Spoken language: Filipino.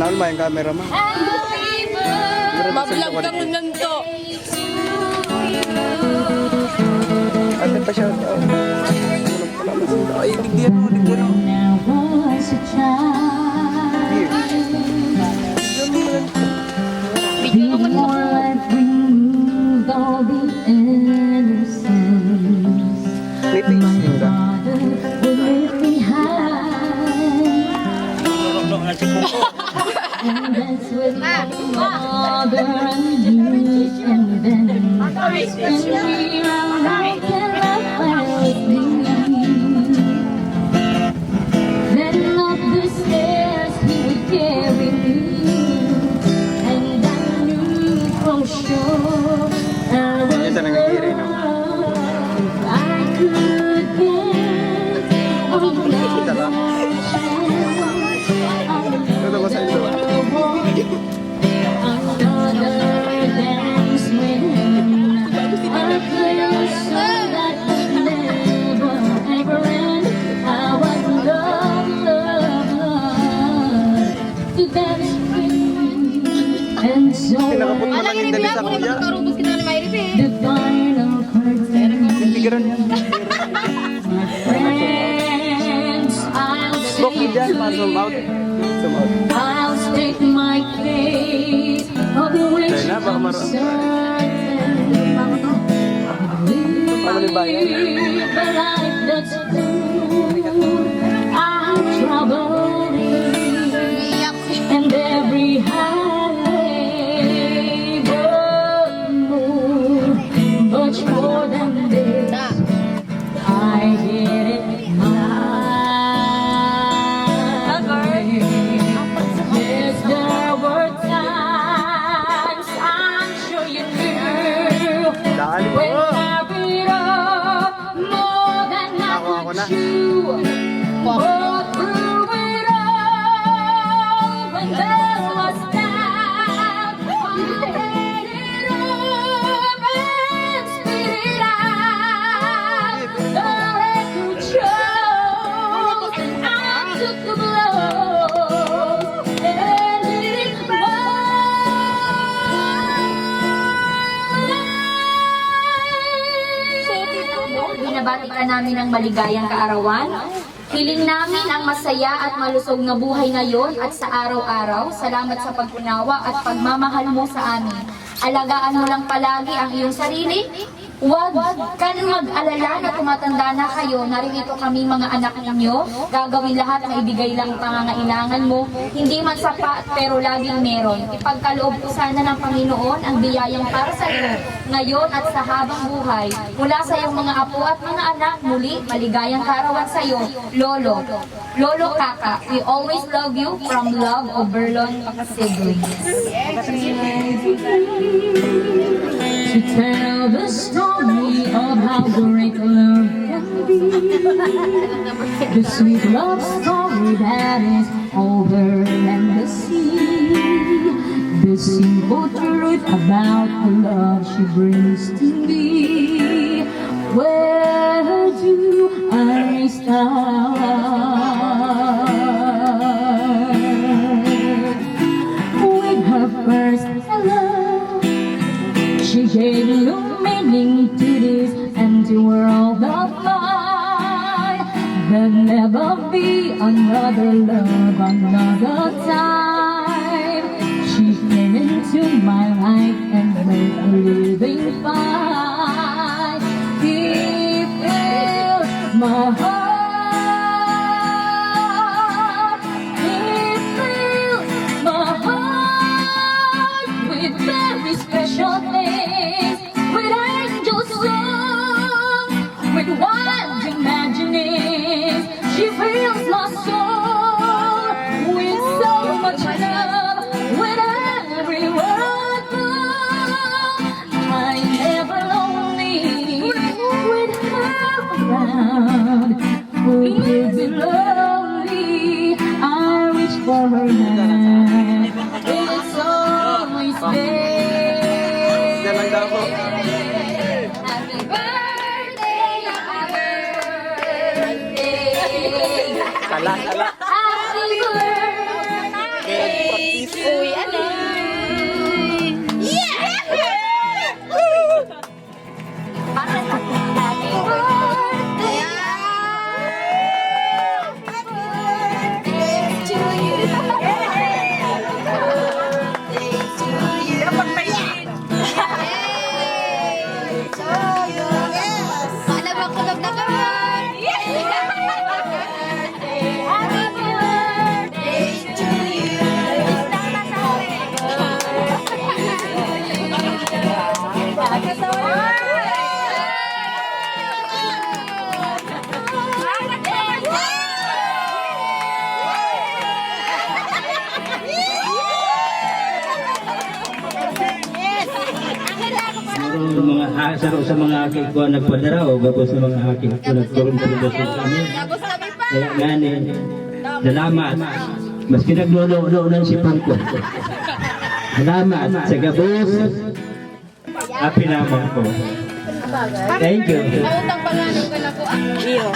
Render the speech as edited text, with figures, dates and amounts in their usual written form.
Naon ba yung camera mo? Mablog kang nanto. Ate pa shout out. Ay, digdiyan mo, digdiyan mo. Video naman mo. May pacing ka. Ito nangyayari, no? Kita lang. Ito ba sa ito? Pinakapot naman yung dali sa kuya. Karubos kita na may ripe. Pigiran yan. Boki dyan, zoom out. Zoom out. I'll state my case of the way Kaya na, baka marami. Paano ni bayan? the life that's good. I'm troubled and every highway but more, much more than this. I get it now. Yes, there were times I'm sure you knew Dali mo. when I beat up more than I Ako na. could chew. But through it all, when there was doubt, I ate it up and spit it out. The record shows I took the blows and let it Binabati ka namin ng maligayang kaarawan. Hiling namin ang masaya at malusog na buhay ngayon at sa araw-araw. Salamat sa pag-unawa at pagmamahal mo sa amin. Alagaan mo lang palagi ang iyong sarili. Huwag ka mag-alala na tumatanda na kayo. Naririto kami mga anak ninyo. Gagawin lahat na ibigay lang ang pangangailangan mo. Hindi man sapat pero laging meron. Ipagkaloob ko sana ng Panginoon ang biyayang para sa iyo ngayon at sa habang buhay. Mula sa iyong mga apo at mga anak, muli maligayang karawan sa iyo, Lolo. Lolo Kaka, we always love you from Love of Berlon, siblings. to tell the story of how great love can be. The sweet love story that is older than the sea. The simple truth about the love she brings to me. Where do I start? With her first hello, she gave new meaning to this empty world of mine. There'll never be another love, another time. She came into my life and made a living fine. He fills my heart. He fills my heart with very special things, with angels song, with wild imaginings. She fills my soul with so much love, with every word. I'm never lonely with her around. Who is lonely? I reach for her hand. It's always there. Yan lang daw po. Happy birthday, happy birthday. Kala. Happy birthday. sa mga aking ko nagpadara o gabos sa mga aking ko nagturong-turong sa kanya. Tapos sabi pa. Kaya nganin, salamat. Maski naglulo-ulo si Pangko. Salamat sa gabos. Happy naman ko. Thank you. Nautang pa nga nung ko na po. Iyo.